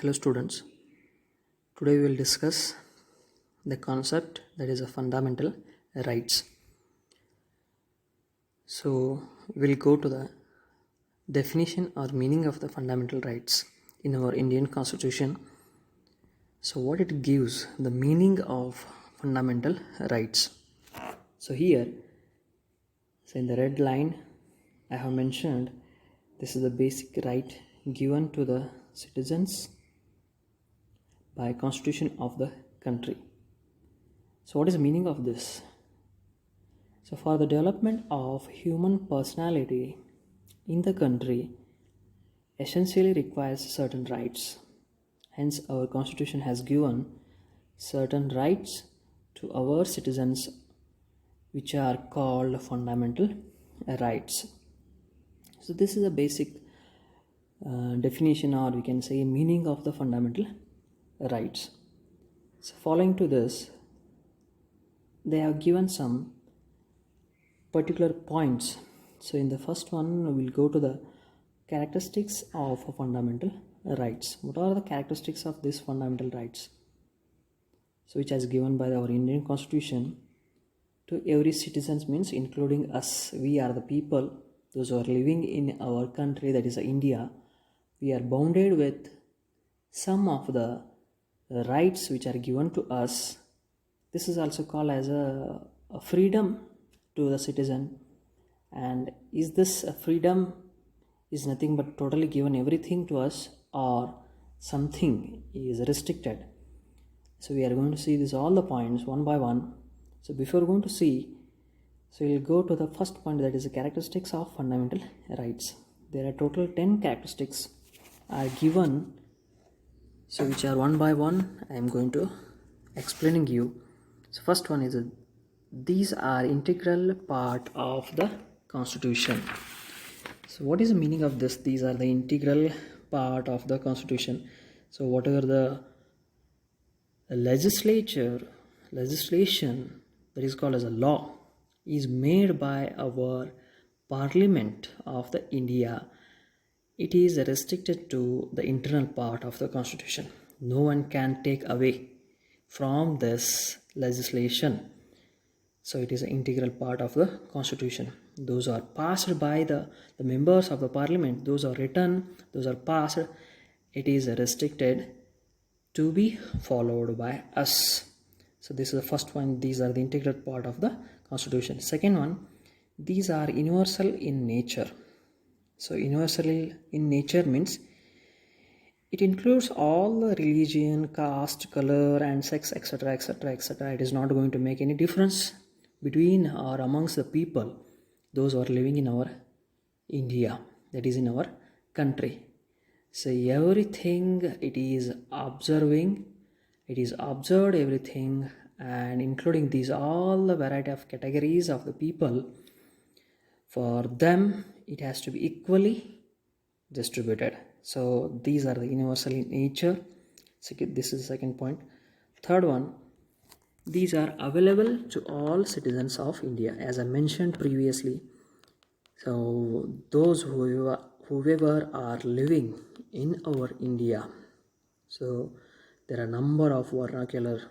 Hello students, today we will discuss the concept that is a fundamental rights. So we'll go to the definition or meaning of the fundamental rights in our Indian constitution. So what it gives, the meaning of fundamental rights. So here, in the red line I have mentioned, this is the basic right given to the citizens by constitution of the country. So what is the meaning of this? So for the development of human personality in the country essentially requires certain rights. Hence our constitution has given certain rights to our citizens which are called fundamental rights. So this is a basic definition, or we can say meaning of the fundamental rights. So following to this, they have given some particular points. So in the first one, we'll go to the characteristics of fundamental rights. What are the characteristics of these fundamental rights? So which is given by our Indian constitution to every citizens, means including us. We are the people, those who are living in our country, that is India. We are bounded with some of the rights which are given to us. This is also called as a freedom to the citizen. And is this a freedom is nothing but totally given everything to us, or something is restricted? So we are going to see this all the points one by one. So before going to see, so we'll go to the first point, that is the characteristics of fundamental rights. There are total 10 characteristics are given, so which are one by one I am going to explaining you. So first one is these are integral part of the constitution. So what is the meaning of this? These are the integral part of the constitution. So whatever the legislation that is called as a law is made by our parliament of the India, it is restricted to the internal part of the constitution. No one can take away from this legislation. So it is an integral part of the constitution. Those are passed by the members of the parliament, those are written, those are passed, it is restricted to be followed by us. So this is the first one, these are the integral part of the constitution. Second one, these are universal in nature. So universal in nature means it includes all the religion, caste, color and sex, etc, etc, etc. It is not going to make any difference between or amongst the people, those who are living in our India, that is in our country. So everything it is observing, it is observed everything, and including these all the variety of categories of the people, for them it has to be equally distributed. So these are the universal in nature. So this is the second point. Third one, these are available to all citizens of India, as I mentioned previously. So those whoever are living in our India, so there are a number of vernacular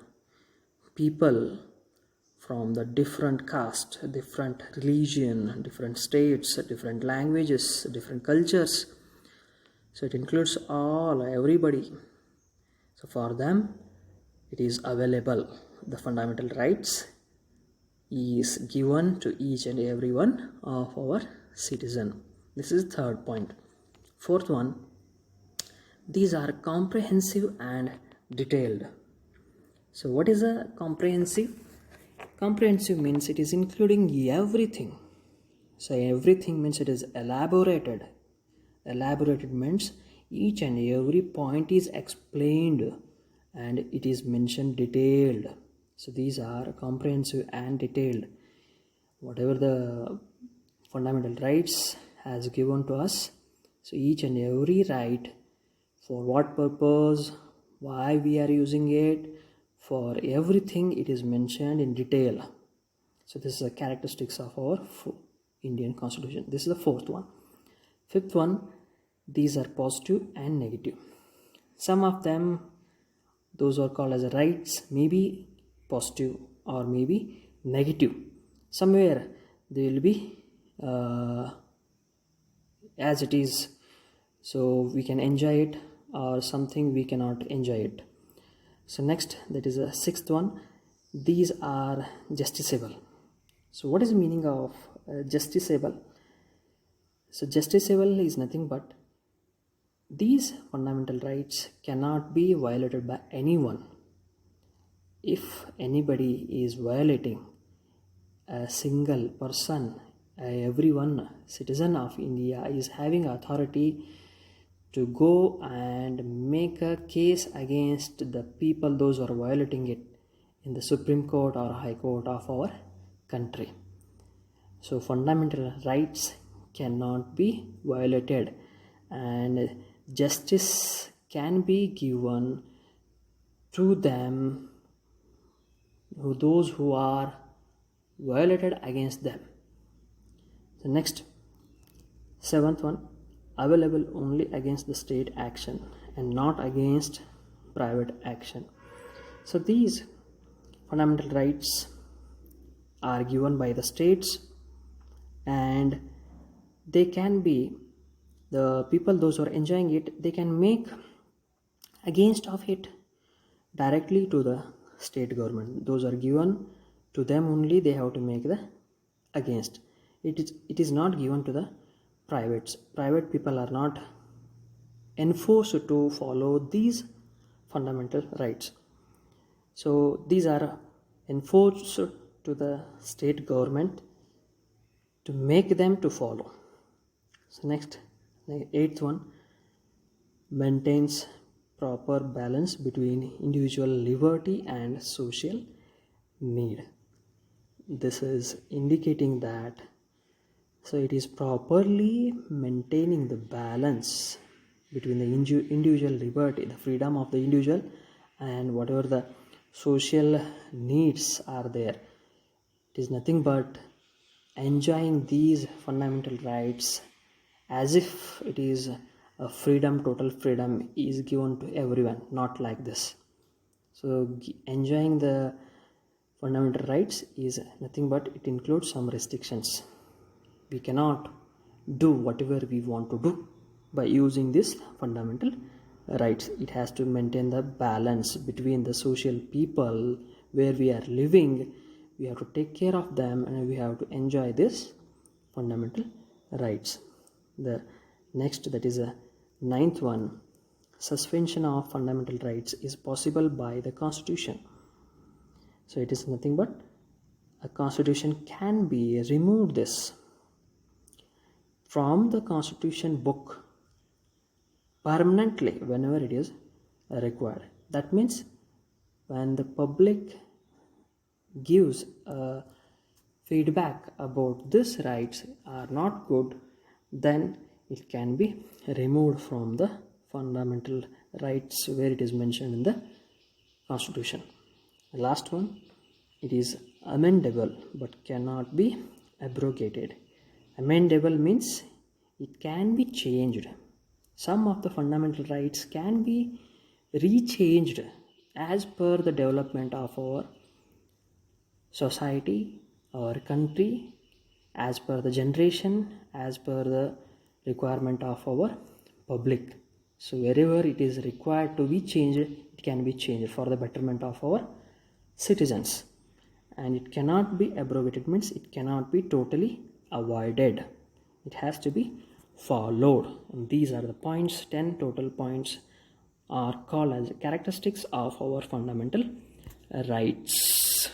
people from the different caste, different religion, different states, different languages, different cultures. So it includes everybody. So for them it is available. The fundamental rights is given to each and every one of our citizen. This is third point. Fourth one, these are comprehensive and detailed. So what is a comprehensive? Comprehensive means it is including everything. So everything means it is elaborated. Elaborated means each and every point is explained and it is mentioned detailed. So these are comprehensive and detailed. Whatever the fundamental rights has given to us, so each and every right, for what purpose, why we are using it, for everything it is mentioned in detail. So this is the characteristics of our Indian constitution. This is the fourth one. Fifth one, these are positive and negative. Some of them, those are called as rights, may be positive or maybe negative. Somewhere they will be as it is, so we can enjoy it, or something we cannot enjoy it. So next, that is a sixth one, these are justiciable. So what is the meaning of justiciable? So justiciable is nothing but these fundamental rights cannot be violated by anyone. If anybody is violating, a single person, everyone citizen of India is having authority to go and make a case against the people, those who are violating it, in the Supreme Court or High Court of our country. So fundamental rights cannot be violated, and justice can be given to them, those who are violated against them. The next, seventh one, available only against the state action and not against private action. So these fundamental rights are given by the states, and they can be, the people, those who are enjoying it, they can make against of it directly to the state government. Those are given to them only, they have to make the against. It is not given to the private people are not enforced to follow these fundamental rights. So these are enforced to the state government to make them to follow. So next, eighth one, maintains proper balance between individual liberty and social need. This is indicating that, so it is properly maintaining the balance between the individual liberty, the freedom of the individual, and whatever the social needs are there. It is nothing but enjoying these fundamental rights as if it is a freedom, total freedom is given to everyone, not like this. So enjoying the fundamental rights is nothing but it includes some restrictions. We cannot do whatever we want to do by using this fundamental rights. It has to maintain the balance between the social people where we are living. We have to take care of them, and we have to enjoy this fundamental rights. The next, that is a ninth one, suspension of fundamental rights is possible by the Constitution. So it is nothing but a Constitution can be removed this from the Constitution book permanently whenever it is required. That means when the public gives a feedback about these rights are not good, then it can be removed from the fundamental rights where it is mentioned in the Constitution. The last one, it is amendable but cannot be abrogated. Amendable means it can be changed. Some of the fundamental rights can be rechanged as per the development of our society, our country, as per the generation, as per the requirement of our public. So wherever it is required to be changed, it can be changed for the betterment of our citizens. And it cannot be abrogated, means it cannot be totally avoided. It has to be followed. And these are the points, 10 total points are called as characteristics of our fundamental rights.